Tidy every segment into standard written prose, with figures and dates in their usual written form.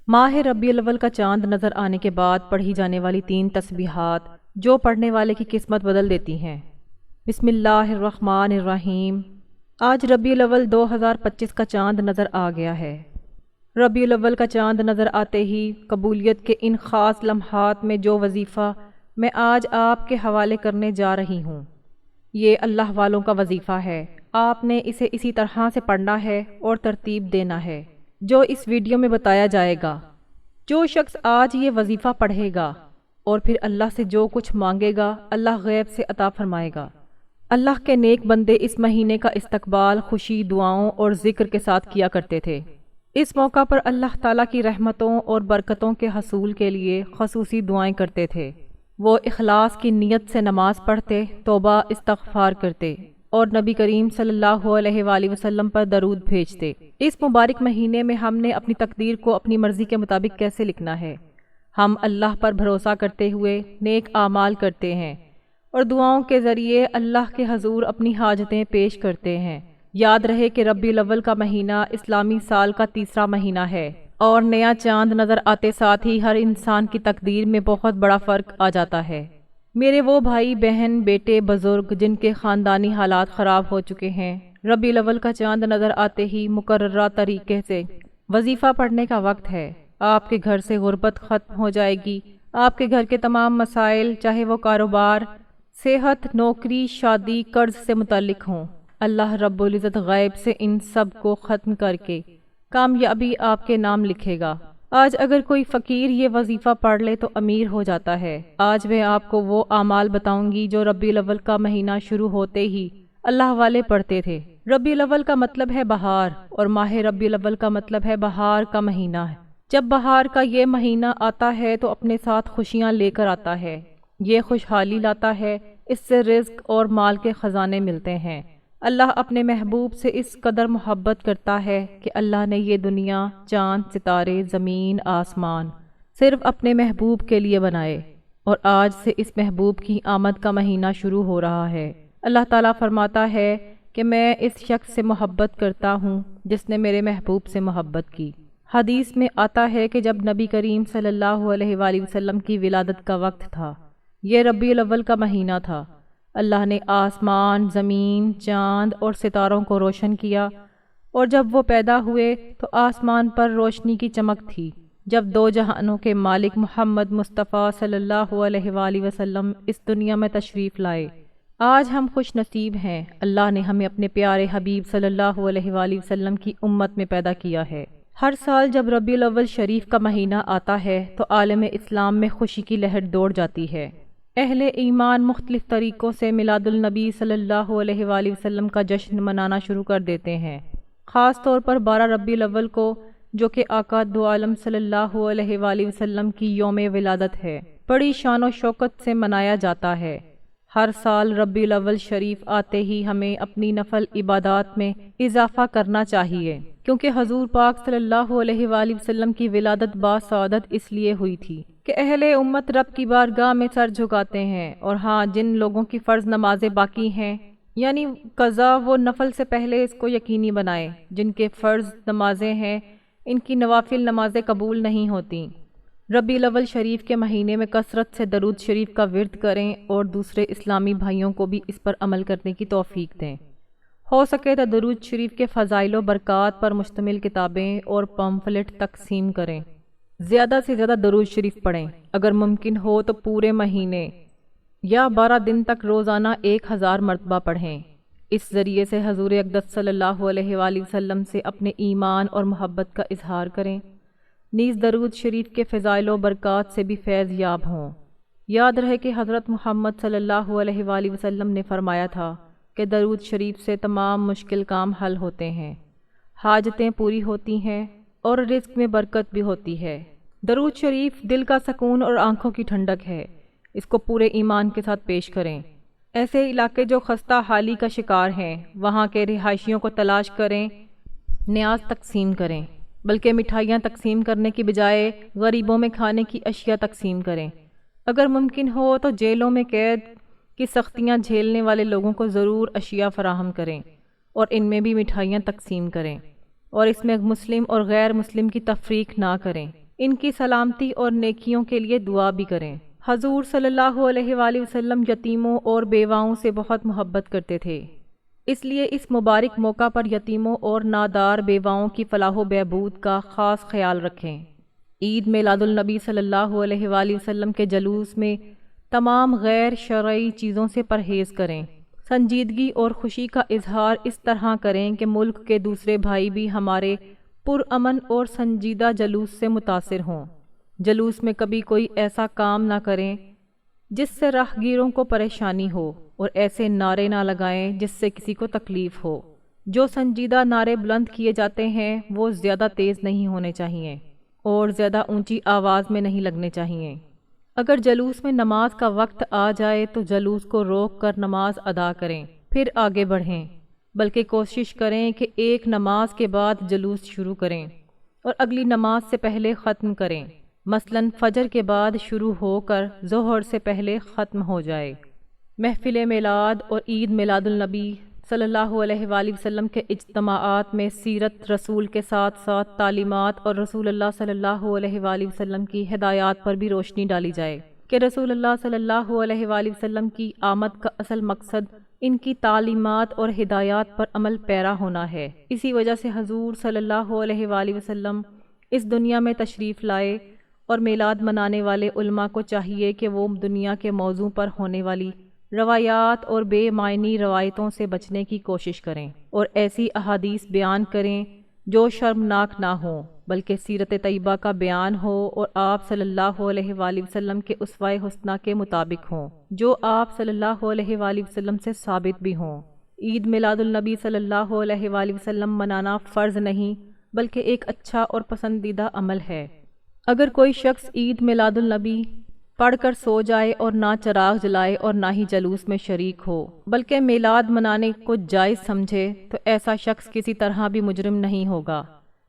ماہ ربیع الاول کا چاند نظر آنے کے بعد پڑھی جانے والی 3 تسبیحات جو پڑھنے والے کی قسمت بدل دیتی ہیں۔ بسم اللہ الرحمن الرحیم۔ آج ربیع الاول 2025 کا چاند نظر آ گیا ہے۔ ربیع الاول کا چاند نظر آتے ہی قبولیت کے ان خاص لمحات میں جو وظیفہ میں آج آپ کے حوالے کرنے جا رہی ہوں، یہ اللہ والوں کا وظیفہ ہے۔ آپ نے اسے اسی طرح سے پڑھنا ہے اور ترتیب دینا ہے جو اس ویڈیو میں بتایا جائے گا۔ جو شخص آج یہ وظیفہ پڑھے گا اور پھر اللہ سے جو کچھ مانگے گا، اللہ غیب سے عطا فرمائے گا۔ اللہ کے نیک بندے اس مہینے کا استقبال خوشی، دعاؤں اور ذکر کے ساتھ کیا کرتے تھے۔ اس موقع پر اللہ تعالیٰ کی رحمتوں اور برکتوں کے حصول کے لیے خصوصی دعائیں کرتے تھے۔ وہ اخلاص کی نیت سے نماز پڑھتے، توبہ استغفار کرتے اور نبی کریم صلی اللہ علیہ وآلہ وسلم پر درود بھیجتے۔ اس مبارک مہینے میں ہم نے اپنی تقدیر کو اپنی مرضی کے مطابق کیسے لکھنا ہے؟ ہم اللہ پر بھروسہ کرتے ہوئے نیک اعمال کرتے ہیں اور دعاؤں کے ذریعے اللہ کے حضور اپنی حاجتیں پیش کرتے ہیں۔ یاد رہے کہ ربیع الاول کا مہینہ اسلامی سال کا تیسرا مہینہ ہے اور نیا چاند نظر آتے ساتھ ہی ہر انسان کی تقدیر میں بہت بڑا فرق آ جاتا ہے۔ میرے وہ بھائی بہن، بیٹے، بزرگ جن کے خاندانی حالات خراب ہو چکے ہیں، ربیع الاول کا چاند نظر آتے ہی مقررہ طریقے سے وظیفہ پڑھنے کا وقت ہے۔ آپ کے گھر سے غربت ختم ہو جائے گی۔ آپ کے گھر کے تمام مسائل، چاہے وہ کاروبار، صحت، نوکری، شادی، قرض سے متعلق ہوں، اللہ رب العزت غیب سے ان سب کو ختم کر کے کامیابی آپ کے نام لکھے گا۔ آج اگر کوئی فقیر یہ وظیفہ پڑھ لے تو امیر ہو جاتا ہے۔ آج میں آپ کو وہ اعمال بتاؤں گی جو ربیع الاول کا مہینہ شروع ہوتے ہی اللہ والے پڑھتے تھے۔ ربیع الاول کا مطلب ہے بہار اور ماہ ربیع الاول کا مطلب ہے بہار کا مہینہ ہے۔ جب بہار کا یہ مہینہ آتا ہے تو اپنے ساتھ خوشیاں لے کر آتا ہے، یہ خوشحالی لاتا ہے، اس سے رزق اور مال کے خزانے ملتے ہیں۔ اللہ اپنے محبوب سے اس قدر محبت کرتا ہے کہ اللہ نے یہ دنیا، چاند، ستارے، زمین، آسمان صرف اپنے محبوب کے لیے بنائے، اور آج سے اس محبوب کی آمد کا مہینہ شروع ہو رہا ہے۔ اللہ تعالیٰ فرماتا ہے کہ میں اس شخص سے محبت کرتا ہوں جس نے میرے محبوب سے محبت کی۔ حدیث میں آتا ہے کہ جب نبی کریم صلی اللہ علیہ وآلہ وسلم کی ولادت کا وقت تھا، یہ ربیع الاول کا مہینہ تھا، اللہ نے آسمان، زمین، چاند اور ستاروں کو روشن کیا، اور جب وہ پیدا ہوئے تو آسمان پر روشنی کی چمک تھی۔ جب دو جہانوں کے مالک محمد مصطفیٰ صلی اللہ علیہ وآلہ وسلم اس دنیا میں تشریف لائے، آج ہم خوش نصیب ہیں، اللہ نے ہمیں اپنے پیارے حبیب صلی اللہ علیہ وآلہ وسلم کی امت میں پیدا کیا ہے۔ ہر سال جب ربیع الاول شریف کا مہینہ آتا ہے تو عالم اسلام میں خوشی کی لہر دوڑ جاتی ہے۔ اہل ایمان مختلف طریقوں سے میلاد النبی صلی اللہ علیہ وآلہ وسلم کا جشن منانا شروع کر دیتے ہیں۔ خاص طور پر 12 ربیع الاول کو، جو کہ آقا دو عالم صلی اللہ علیہ وآلہ وسلم کی یوم ولادت ہے، بڑی شان و شوکت سے منایا جاتا ہے۔ ہر سال ربیع الاول شریف آتے ہی ہمیں اپنی نفل عبادات میں اضافہ کرنا چاہیے، کیونکہ حضور پاک صلی اللہ علیہ وآلہ وسلم کی ولادت باسعادت اس لیے ہوئی تھی کہ اہل امت رب کی بارگاہ میں سر جھکاتے ہیں، اور ہاں، جن لوگوں کی فرض نمازیں باقی ہیں، یعنی قضا، وہ نفل سے پہلے اس کو یقینی بنائیں۔ جن کے فرض نمازیں ہیں، ان کی نوافل نمازیں قبول نہیں ہوتیں۔ ربیع الاول شریف کے مہینے میں کثرت سے درود شریف کا ورد کریں اور دوسرے اسلامی بھائیوں کو بھی اس پر عمل کرنے کی توفیق دیں۔ ہو سکے تو درود شریف کے فضائل و برکات پر مشتمل کتابیں اور پمفلٹ تقسیم کریں۔ زیادہ سے زیادہ درود شریف پڑھیں۔ اگر ممکن ہو تو پورے مہینے یا 12 دن تک روزانہ 1000 مرتبہ پڑھیں۔ اس ذریعے سے حضور اقدس صلی اللہ علیہ وآلہ وسلم سے اپنے ایمان اور محبت کا اظہار کریں، نیز درود شریف کے فضائل و برکات سے بھی فیض یاب ہوں۔ یاد رہے کہ حضرت محمد صلی اللہ علیہ وآلہ وسلم نے فرمایا تھا کہ درود شریف سے تمام مشکل کام حل ہوتے ہیں، حاجتیں پوری ہوتی ہیں اور رزق میں برکت بھی ہوتی ہے۔ درود شریف دل کا سکون اور آنکھوں کی ٹھنڈک ہے۔ اس کو پورے ایمان کے ساتھ پیش کریں۔ ایسے علاقے جو خستہ حالی کا شکار ہیں، وہاں کے رہائشیوں کو تلاش کریں، نیاز تقسیم کریں، بلکہ مٹھائیاں تقسیم کرنے کی بجائے غریبوں میں کھانے کی اشیاء تقسیم کریں۔ اگر ممکن ہو تو جیلوں میں قید کی سختیاں جھیلنے والے لوگوں کو ضرور اشیاء فراہم کریں اور ان میں بھی مٹھائیاں تقسیم کریں، اور اس میں مسلم اور غیر مسلم کی تفریق نہ کریں۔ ان کی سلامتی اور نیکیوں کے لیے دعا بھی کریں۔ حضور صلی اللہ علیہ وآلہ وسلم یتیموں اور بیواؤں سے بہت محبت کرتے تھے، اس لیے اس مبارک موقع پر یتیموں اور نادار بیواؤں کی فلاح و بہبود کا خاص خیال رکھیں۔ عید میلاد النبی صلی اللہ علیہ وآلہ وسلم کے جلوس میں تمام غیر شرعی چیزوں سے پرہیز کریں۔ سنجیدگی اور خوشی کا اظہار اس طرح کریں کہ ملک کے دوسرے بھائی بھی ہمارے پرامن اور سنجیدہ جلوس سے متاثر ہوں۔ جلوس میں کبھی کوئی ایسا کام نہ کریں جس سے راہگیروں کو پریشانی ہو، اور ایسے نعرے نہ لگائیں جس سے کسی کو تکلیف ہو۔ جو سنجیدہ نعرے بلند کیے جاتے ہیں وہ زیادہ تیز نہیں ہونے چاہیے اور زیادہ اونچی آواز میں نہیں لگنے چاہیے۔ اگر جلوس میں نماز کا وقت آ جائے تو جلوس کو روک کر نماز ادا کریں، پھر آگے بڑھیں، بلکہ کوشش کریں کہ ایک نماز کے بعد جلوس شروع کریں اور اگلی نماز سے پہلے ختم کریں، مثلاً فجر کے بعد شروع ہو کر ظہر سے پہلے ختم ہو جائے۔ محفل میلاد اور عید میلاد النبی صلی اللہ علیہ وآلہ وسلم کے اجتماعات میں سیرت رسول کے ساتھ ساتھ تعلیمات اور رسول اللہ صلی اللہ علیہ وآلہ وسلم کی ہدایات پر بھی روشنی ڈالی جائے کہ رسول اللہ صلی اللہ علیہ وآلہ وسلم کی آمد کا اصل مقصد ان کی تعلیمات اور ہدایات پر عمل پیرا ہونا ہے۔ اسی وجہ سے حضور صلی اللہ علیہ وآلہ وسلم اس دنیا میں تشریف لائے، اور میلاد منانے والے علماء کو چاہیے کہ وہ دنیا کے موضوع پر ہونے والی روایات اور بے معنی روایتوں سے بچنے کی کوشش کریں اور ایسی احادیث بیان کریں جو شرمناک نہ ہوں بلکہ سیرت طیبہ کا بیان ہو اور آپ صلی اللہ علیہ وآلہ وسلم کے اسوہ حسنہ کے مطابق ہوں، جو آپ صلی اللہ علیہ وآلہ وسلم سے ثابت بھی ہوں۔ عید میلاد النبی صلی اللہ علیہ وآلہ وسلم منانا فرض نہیں بلکہ ایک اچھا اور پسندیدہ عمل ہے۔ اگر کوئی شخص عید میلاد النبی پڑھ کر سو جائے اور نہ چراغ جلائے اور نہ ہی جلوس میں شریک ہو بلکہ میلاد منانے کو جائز سمجھے تو ایسا شخص کسی طرح بھی مجرم نہیں ہوگا،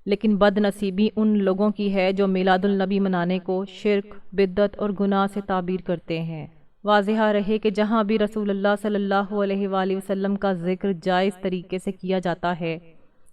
لیکن بد نصیبی ان لوگوں کی ہے جو میلاد النبی منانے کو شرک، بدعت اور گناہ سے تعبیر کرتے ہیں۔ واضح رہے کہ جہاں بھی رسول اللہ صلی اللہ علیہ وآلہ وسلم کا ذکر جائز طریقے سے کیا جاتا ہے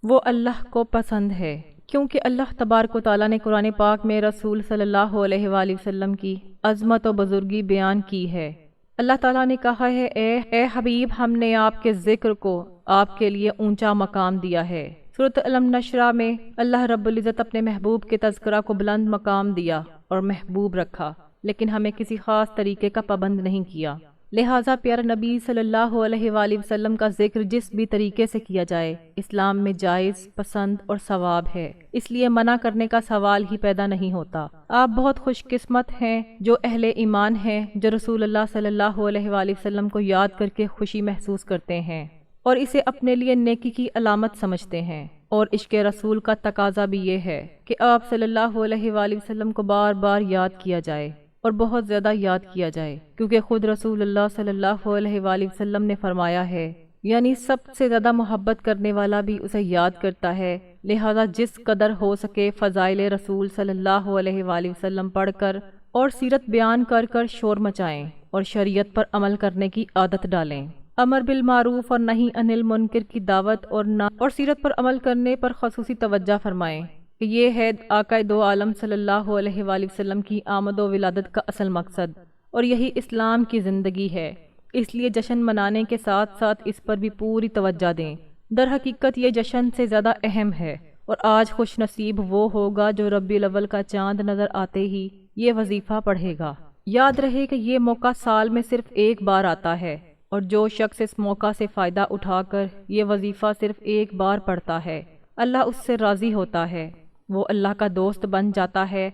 وہ اللہ کو پسند ہے، کیونکہ اللہ تبارک و تعالیٰ نے قرآن پاک میں رسول صلی اللہ علیہ وآلہ وسلم کی عظمت و بزرگی بیان کی ہے۔ اللہ تعالیٰ نے کہا ہے، اے حبیب، ہم نے آپ کے ذکر کو آپ کے لیے اونچا مقام دیا ہے۔ سورۃ الم نشرہ میں اللہ رب العزت اپنے محبوب کے تذکرہ کو بلند مقام دیا اور محبوب رکھا، لیکن ہمیں کسی خاص طریقے کا پابند نہیں کیا۔ لہٰذا پیارے نبی صلی اللہ علیہ وآلہ وسلم کا ذکر جس بھی طریقے سے کیا جائے اسلام میں جائز، پسند اور ثواب ہے، اس لیے منع کرنے کا سوال ہی پیدا نہیں ہوتا۔ آپ بہت خوش قسمت ہیں جو اہل ایمان ہیں، جو رسول اللہ صلی اللہ علیہ وآلہ وسلم کو یاد کر کے خوشی محسوس کرتے ہیں اور اسے اپنے لیے نیکی کی علامت سمجھتے ہیں۔ اور عشق رسول کا تقاضا بھی یہ ہے کہ آپ صلی اللہ علیہ وآلہ وسلم کو بار بار یاد کیا جائے اور بہت زیادہ یاد کیا جائے، کیونکہ خود رسول اللہ صلی اللہ علیہ وآلہ وسلم نے فرمایا ہے، یعنی سب سے زیادہ محبت کرنے والا بھی اسے یاد کرتا ہے، لہذا جس قدر ہو سکے فضائل رسول صلی اللہ علیہ وآلہ وسلم پڑھ کر اور سیرت بیان کر کر شور مچائیں اور شریعت پر عمل کرنے کی عادت ڈالیں۔ امر بالمعروف اور نہی عن المنکر کی دعوت اور سیرت پر عمل کرنے پر خصوصی توجہ فرمائیں کہ یہ ہے آقا دو عالم صلی اللہ علیہ وآلہ وسلم کی آمد و ولادت کا اصل مقصد، اور یہی اسلام کی زندگی ہے۔ اس لیے جشن منانے کے ساتھ ساتھ اس پر بھی پوری توجہ دیں۔ در حقیقت یہ جشن سے زیادہ اہم ہے، اور آج خوش نصیب وہ ہوگا جو ربیع الاول کا چاند نظر آتے ہی یہ وظیفہ پڑھے گا۔ یاد رہے کہ یہ موقع سال میں صرف ایک بار آتا ہے، اور جو شخص اس موقع سے فائدہ اٹھا کر یہ وظیفہ صرف ایک بار پڑھتا ہے اللہ اس سے راضی ہوتا ہے، وہ اللہ کا دوست بن جاتا ہے،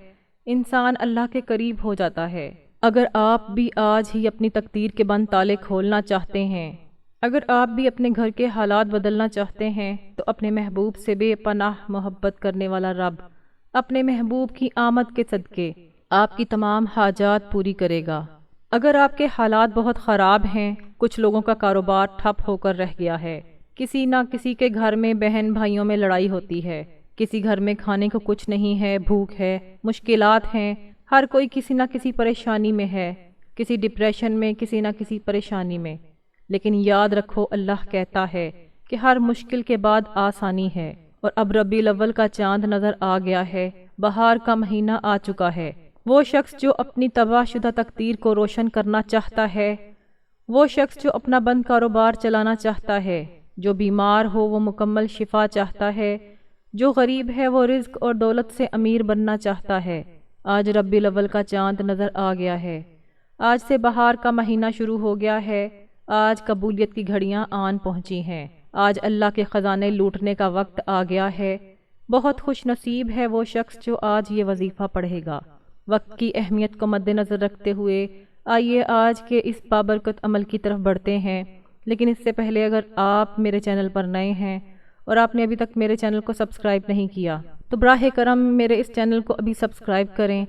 انسان اللہ کے قریب ہو جاتا ہے۔ اگر آپ بھی آج ہی اپنی تقدیر کے بند تالے کھولنا چاہتے ہیں، اگر آپ بھی اپنے گھر کے حالات بدلنا چاہتے ہیں تو اپنے محبوب سے بے پناہ محبت کرنے والا رب اپنے محبوب کی آمد کے صدقے آپ کی تمام حاجات پوری کرے گا۔ اگر آپ کے حالات بہت خراب ہیں، کچھ لوگوں کا کاروبار ٹھپ ہو کر رہ گیا ہے، کسی نہ کسی کے گھر میں بہن بھائیوں میں لڑائی ہوتی ہے، کسی گھر میں کھانے کو کچھ نہیں ہے، بھوک ہے، مشکلات ہیں، ہر کوئی کسی نہ کسی پریشانی میں ہے، کسی ڈپریشن میں، کسی نہ کسی پریشانی میں، لیکن یاد رکھو اللہ کہتا ہے کہ ہر مشکل کے بعد آسانی ہے، اور اب ربیع الاول کا چاند نظر آ گیا ہے، بہار کا مہینہ آ چکا ہے۔ وہ شخص جو اپنی تباہ شدہ تقدیر کو روشن کرنا چاہتا ہے، وہ شخص جو اپنا بند کاروبار چلانا چاہتا ہے، جو بیمار ہو وہ مکمل شفا چاہتا ہے، جو غریب ہے وہ رزق اور دولت سے امیر بننا چاہتا ہے۔ آج ربیع الاول کا چاند نظر آ گیا ہے۔ آج سے بہار کا مہینہ شروع ہو گیا ہے۔ آج قبولیت کی گھڑیاں آن پہنچی ہیں۔ آج اللہ کے خزانے لوٹنے کا وقت آ گیا ہے۔ بہت خوش نصیب ہے وہ شخص جو آج یہ وظیفہ پڑھے گا۔ وقت کی اہمیت کو مد نظر رکھتے ہوئے آئیے آج کے اس بابرکت عمل کی طرف بڑھتے ہیں، لیکن اس سے پہلے اگر آپ میرے چینل پر نئے ہیں اور آپ نے ابھی تک میرے چینل کو سبسکرائب نہیں کیا تو براہ کرم میرے اس چینل کو ابھی سبسکرائب کریں،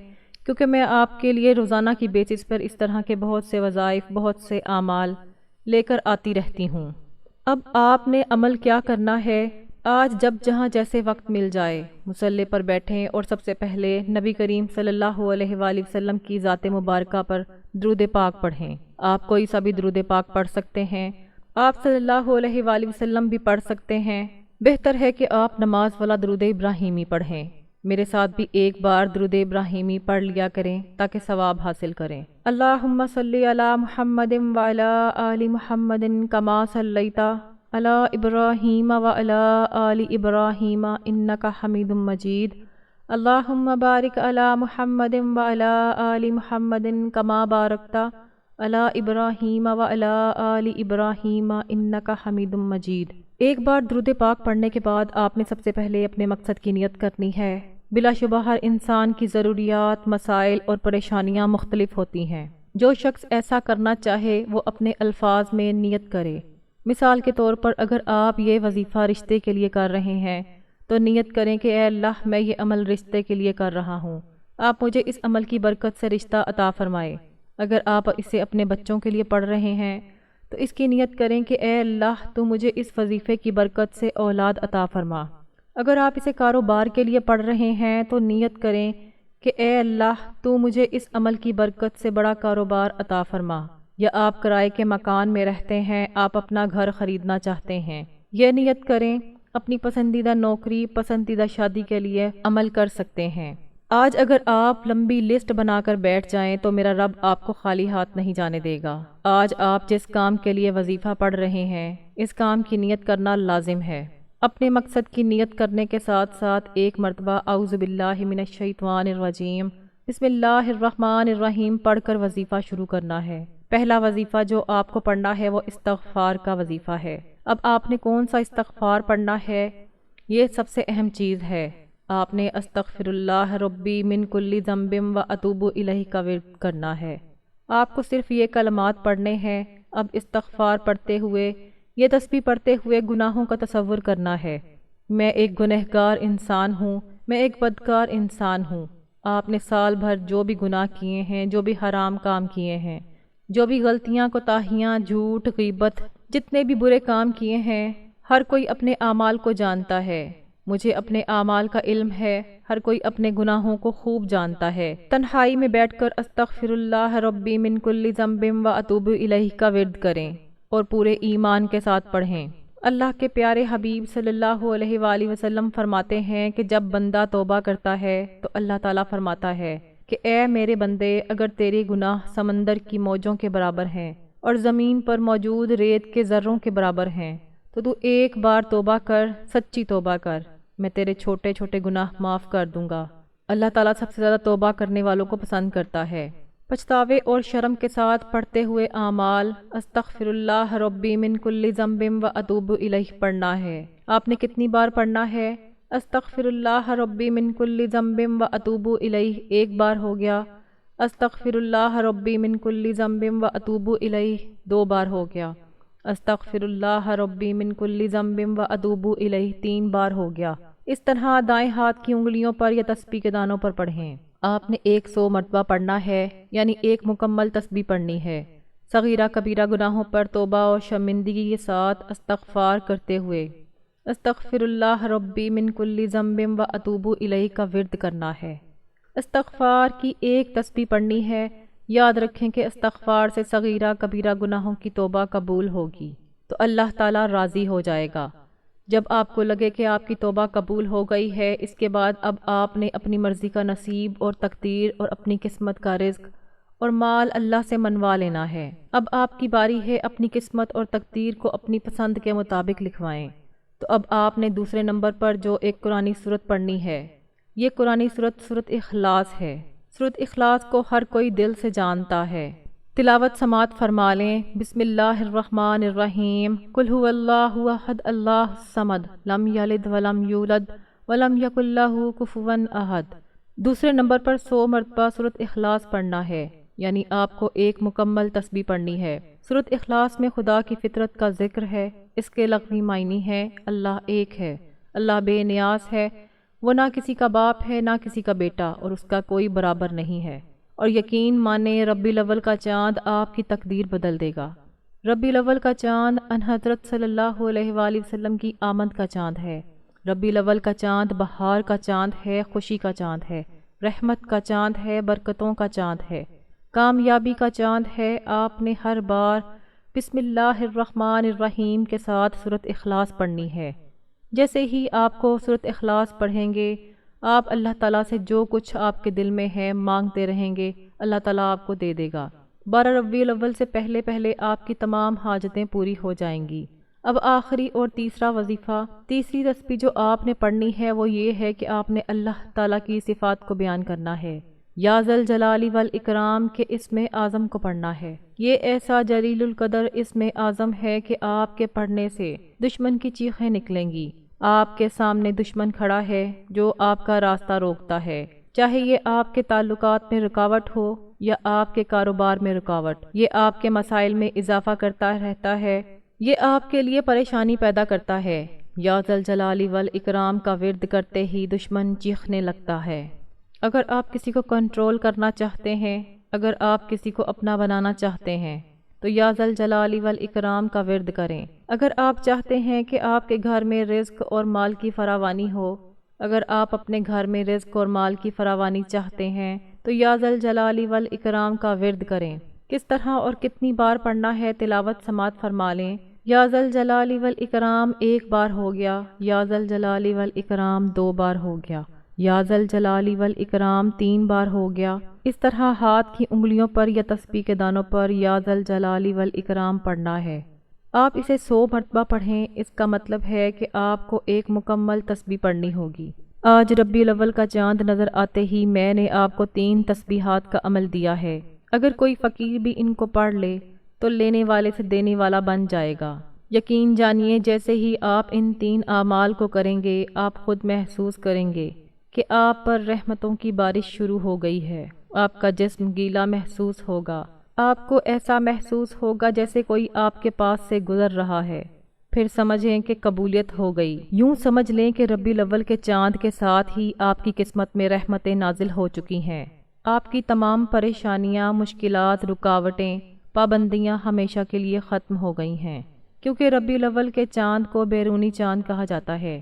کیونکہ میں آپ کے لیے روزانہ کی بیسس پر اس طرح کے بہت سے وظائف، بہت سے اعمال لے کر آتی رہتی ہوں۔ اب آپ نے عمل کیا کرنا ہے؟ آج جب جہاں جیسے وقت مل جائے مصلی پر بیٹھیں اور سب سے پہلے نبی کریم صلی اللہ علیہ وآلہ وسلم کی ذات مبارکہ پر درود پاک پڑھیں۔ آپ کوئی سا بھی درود پاک پڑھ سکتے ہیں، آپ صلی اللہ علیہ وآلہ وسلم بھی پڑھ سکتے ہیں۔ بہتر ہے کہ آپ نماز والا درود ابراہیمی پڑھیں۔ میرے ساتھ بھی ایک بار درود ابراہیمی پڑھ لیا کریں تاکہ ثواب حاصل کریں۔ اللہم صلی علی محمد وعلی آل محمد کما صلیت علی ابراہیم وعلی آل ابراہیم انک حمید مجید۔ اللہم بارک علی محمد وعلی آل محمد کما بارکت علی ابراہیم وعلی آل ابراہیم انک حمید مجید۔ ایک بار درود پاک پڑھنے کے بعد آپ نے سب سے پہلے اپنے مقصد کی نیت کرنی ہے۔ بلا شبہ ہر انسان کی ضروریات، مسائل اور پریشانیاں مختلف ہوتی ہیں۔ جو شخص ایسا کرنا چاہے وہ اپنے الفاظ میں نیت کرے۔ مثال کے طور پر اگر آپ یہ وظیفہ رشتے کے لیے کر رہے ہیں تو نیت کریں کہ اے اللہ میں یہ عمل رشتے کے لیے کر رہا ہوں، آپ مجھے اس عمل کی برکت سے رشتہ عطا فرمائے۔ اگر آپ اسے اپنے بچوں کے لیے پڑھ رہے ہیں تو اس کی نیت کریں کہ اے اللہ تو مجھے اس وظیفے کی برکت سے اولاد عطا فرما۔ اگر آپ اسے کاروبار کے لیے پڑھ رہے ہیں تو نیت کریں کہ اے اللہ تو مجھے اس عمل کی برکت سے بڑا کاروبار عطا فرما۔ یا آپ کرائے کے مکان میں رہتے ہیں، آپ اپنا گھر خریدنا چاہتے ہیں، یہ نیت کریں۔ اپنی پسندیدہ نوکری، پسندیدہ شادی کے لیے عمل کر سکتے ہیں۔ آج اگر آپ لمبی لسٹ بنا کر بیٹھ جائیں تو میرا رب آپ کو خالی ہاتھ نہیں جانے دے گا۔ آج آپ جس کام کے لیے وظیفہ پڑھ رہے ہیں اس کام کی نیت کرنا لازم ہے۔ اپنے مقصد کی نیت کرنے کے ساتھ ساتھ ایک مرتبہ اعوذ باللہ من الشیطان الرجیم بسم اللہ الرحمن الرحیم پڑھ کر وظیفہ شروع کرنا ہے۔ پہلا وظیفہ جو آپ کو پڑھنا ہے وہ استغفار کا وظیفہ ہے۔ اب آپ نے کون سا استغفار پڑھنا ہے؟ یہ سب سے اہم چیز ہے۔ آپ نے استغفر اللہ ربی من کل ذنب و اتوب الیہ کا ورد کرنا ہے۔ آپ کو صرف یہ کلمات پڑھنے ہیں۔ اب استغفار پڑھتے ہوئے، یہ تسبیح پڑھتے ہوئے گناہوں کا تصور کرنا ہے۔ میں ایک گنہگار انسان ہوں، میں ایک بدکار انسان ہوں۔ آپ نے سال بھر جو بھی گناہ کیے ہیں، جو بھی حرام کام کیے ہیں، جو بھی غلطیاں، کوتاہیاں، جھوٹ، غیبت، جتنے بھی برے کام کیے ہیں، ہر کوئی اپنے اعمال کو جانتا ہے۔ مجھے اپنے اعمال کا علم ہے، ہر کوئی اپنے گناہوں کو خوب جانتا ہے۔ تنہائی میں بیٹھ کر استغفر اللہ ربی من کل ذنب و اتوب الیہ کا ورد کریں اور پورے ایمان کے ساتھ پڑھیں۔ اللہ کے پیارے حبیب صلی اللہ علیہ وآلہ وسلم فرماتے ہیں کہ جب بندہ توبہ کرتا ہے تو اللہ تعالیٰ فرماتا ہے کہ اے میرے بندے، اگر تیرے گناہ سمندر کی موجوں کے برابر ہیں اور زمین پر موجود ریت کے ذروں کے برابر ہیں تو ایک بار توبہ کر، سچی توبہ کر، میں تیرے چھوٹے چھوٹے گناہ معاف کر دوں گا۔ اللہ تعالیٰ سب سے زیادہ توبہ کرنے والوں کو پسند کرتا ہے۔ پچھتاوے اور شرم کے ساتھ پڑھتے ہوئے اعمال استغفر اللہ ربی من کل ذنب و اتوب الیہ پڑھنا ہے۔ آپ نے کتنی بار پڑھنا ہے؟ استغفر اللہ ربی من کل ذنب و اتوب الیہ ایک بار ہو گیا۔ استغفر اللہ ربی من کل ذنب و اتوب الیہ 2 بار ہو گیا۔ استغفر اللہ ربی من کل ذنب و اتوب الیہ 3 بار ہو گیا۔ اس طرح دائیں ہاتھ کی انگلیوں پر یا تسبیح کے دانوں پر پڑھیں۔ آپ نے 100 مرتبہ پڑھنا ہے، یعنی ایک مکمل تسبیح پڑھنی ہے۔ صغیرہ کبیرہ گناہوں پر توبہ اور شرمندگی کے ساتھ استغفار کرتے ہوئے استغفر اللہ ربی من کل ذنب و اتوب الیہ کا ورد کرنا ہے۔ استغفار کی ایک تسبیح پڑھنی ہے۔ یاد رکھیں کہ استغفار سے صغیرہ کبیرہ گناہوں کی توبہ قبول ہوگی تو اللہ تعالیٰ راضی ہو جائے گا۔ جب آپ کو لگے کہ آپ کی توبہ قبول ہو گئی ہے، اس کے بعد اب آپ نے اپنی مرضی کا نصیب اور تقدیر اور اپنی قسمت کا رزق اور مال اللہ سے منوا لینا ہے۔ اب آپ کی باری ہے اپنی قسمت اور تقدیر کو اپنی پسند کے مطابق لکھوائیں۔ تو اب آپ نے دوسرے نمبر پر جو ایک قرآنی سورت پڑھنی ہے، یہ قرآنی سورت اخلاص ہے۔ سورت اخلاص کو ہر کوئی دل سے جانتا ہے۔ تلاوت سماعت فرما لیں۔ بسم اللہ الرحمن الرحیم۔ قل هو اللہ احد اللہ الصمد لم یلد ولم یولد ولم یکن لہ کفوا احد۔ دوسرے نمبر پر 100 مرتبہ سورت اخلاص پڑھنا ہے، یعنی آپ کو ایک مکمل تسبیح پڑھنی ہے۔ سورت اخلاص میں خدا کی فطرت کا ذکر ہے۔ اس کے لغوی معنی ہے اللہ ایک ہے، اللہ بے نیاز ہے، وہ نہ کسی کا باپ ہے نہ کسی کا بیٹا، اور اس کا کوئی برابر نہیں ہے۔ اور یقین مانے ربیع الاول کا چاند آپ کی تقدیر بدل دے گا۔ ربیع الاول کا چاند ان حضرت صلی اللہ علیہ وآلہ وسلم کی آمد کا چاند ہے۔ ربیع الاول کا چاند بہار کا چاند ہے، خوشی کا چاند ہے، رحمت کا چاند ہے، برکتوں کا چاند ہے، کامیابی کا چاند ہے۔ آپ نے ہر بار بسم اللہ الرحمن الرحیم کے ساتھ سورت اخلاص پڑھنی ہے۔ جیسے ہی آپ کو سورت اخلاص پڑھیں گے، آپ اللہ تعالیٰ سے جو کچھ آپ کے دل میں ہے مانگتے رہیں گے، اللہ تعالیٰ آپ کو دے دے گا۔ 12 ربیع الاول سے پہلے پہلے آپ کی تمام حاجتیں پوری ہو جائیں گی۔ اب آخری اور تیسرا وظیفہ، تیسری تسبیح جو آپ نے پڑھنی ہے وہ یہ ہے کہ آپ نے اللہ تعالیٰ کی صفات کو بیان کرنا ہے۔ یا ذل جلال والاکرام کے اسم اعظم کو پڑھنا ہے۔ یہ ایسا جلیل القدر اسم اعظم ہے کہ آپ کے پڑھنے سے دشمن کی چیخیں نکلیں گی۔ آپ کے سامنے دشمن کھڑا ہے جو آپ کا راستہ روکتا ہے، چاہے یہ آپ کے تعلقات میں رکاوٹ ہو یا آپ کے کاروبار میں رکاوٹ، یہ آپ کے مسائل میں اضافہ کرتا رہتا ہے، یہ آپ کے لیے پریشانی پیدا کرتا ہے۔ یا ذل جلال والاکرام کا ورد کرتے ہی دشمن چیخنے لگتا ہے۔ اگر آپ کسی کو کنٹرول کرنا چاہتے ہیں، اگر آپ کسی کو اپنا بنانا چاہتے ہیں تو یا ذل جلال والاکرام کا ورد کریں۔ اگر آپ چاہتے ہیں کہ آپ کے گھر میں رزق اور مال کی فراوانی ہو، اگر آپ اپنے گھر میں رزق اور مال کی فراوانی چاہتے ہیں تو یا ذل جلال والاکرام کا ورد کریں۔ کس طرح اور کتنی بار پڑھنا ہے تلاوت سماعت فرما لیں۔ یا ذل جلال والاکرام 1 بار ہو گیا، یا ذل جلال والاکرام 2 بار ہو گیا، یا ذل جلال والاکرام 3 بار ہو گیا۔ اس طرح ہاتھ کی انگلیوں پر یا تسبیح کے دانوں پر یا ذل جلال والاکرام پڑھنا ہے۔ آپ اسے 100 مرتبہ پڑھیں، اس کا مطلب ہے کہ آپ کو ایک مکمل تسبیح پڑھنی ہوگی۔ آج ربیع الاول کا چاند نظر آتے ہی میں نے آپ کو 3 تسبیحات کا عمل دیا ہے۔ اگر کوئی فقیر بھی ان کو پڑھ لے تو لینے والے سے دینے والا بن جائے گا۔ یقین جانیے جیسے ہی آپ ان 3 اعمال کو کریں گے، آپ خود محسوس کریں گے کہ آپ پر رحمتوں کی بارش شروع ہو گئی ہے۔ آپ کا جسم گیلا محسوس ہوگا، آپ کو ایسا محسوس ہوگا جیسے کوئی آپ کے پاس سے گزر رہا ہے۔ پھر سمجھیں کہ قبولیت ہو گئی۔ یوں سمجھ لیں کہ ربیع الاول کے چاند کے ساتھ ہی آپ کی قسمت میں رحمتیں نازل ہو چکی ہیں۔ آپ کی تمام پریشانیاں، مشکلات، رکاوٹیں، پابندیاں ہمیشہ کے لیے ختم ہو گئی ہیں، کیونکہ ربیع الاول کے چاند کو بیرونی چاند کہا جاتا ہے۔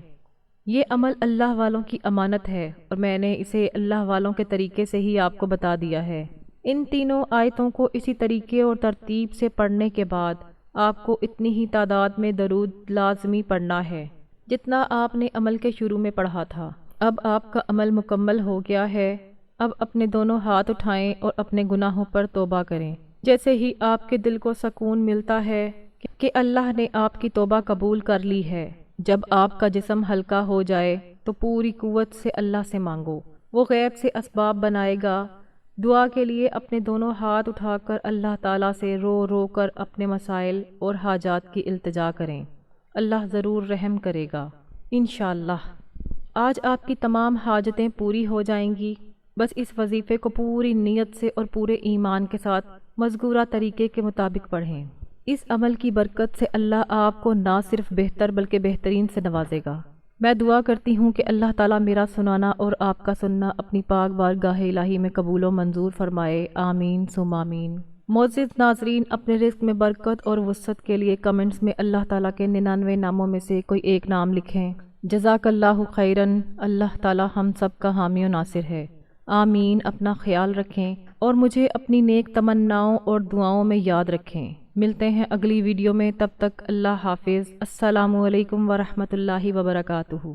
یہ عمل اللہ والوں کی امانت ہے اور میں نے اسے اللہ والوں کے طریقے سے ہی آپ کو بتا دیا ہے۔ ان تینوں آیتوں کو اسی طریقے اور ترتیب سے پڑھنے کے بعد آپ کو اتنی ہی تعداد میں درود لازمی پڑھنا ہے جتنا آپ نے عمل کے شروع میں پڑھا تھا۔ اب آپ کا عمل مکمل ہو گیا ہے۔ اب اپنے دونوں ہاتھ اٹھائیں اور اپنے گناہوں پر توبہ کریں۔ جیسے ہی آپ کے دل کو سکون ملتا ہے کہ اللہ نے آپ کی توبہ قبول کر لی ہے، جب آپ کا جسم ہلکا ہو جائے تو پوری قوت سے اللہ سے مانگو، وہ غیب سے اسباب بنائے گا۔ دعا کے لیے اپنے دونوں ہاتھ اٹھا کر اللہ تعالیٰ سے رو رو کر اپنے مسائل اور حاجات کی التجا کریں، اللہ ضرور رحم کرے گا انشاءاللہ۔ آج آپ کی تمام حاجتیں پوری ہو جائیں گی۔ بس اس وظیفے کو پوری نیت سے اور پورے ایمان کے ساتھ مذکورہ طریقے کے مطابق پڑھیں۔ اس عمل کی برکت سے اللہ آپ کو نہ صرف بہتر بلکہ بہترین سے نوازے گا۔ میں دعا کرتی ہوں کہ اللہ تعالیٰ میرا سنانا اور آپ کا سننا اپنی پاک بارگاہ الہی میں قبول و منظور فرمائے، آمین ثم آمین۔ معزز ناظرین، اپنے رزق میں برکت اور وسعت کے لیے کمنٹس میں اللہ تعالیٰ کے 99 ناموں میں سے کوئی ایک نام لکھیں۔ جزاک اللہ خیرن۔ اللہ تعالیٰ ہم سب کا حامی و ناصر ہے، آمین۔ اپنا خیال رکھیں اور مجھے اپنی نیک تمناؤں اور دعاؤں میں یاد رکھیں۔ ملتے ہیں اگلی ویڈیو میں، تب تک اللہ حافظ۔ السلام علیکم ورحمۃ اللہ وبرکاتہ۔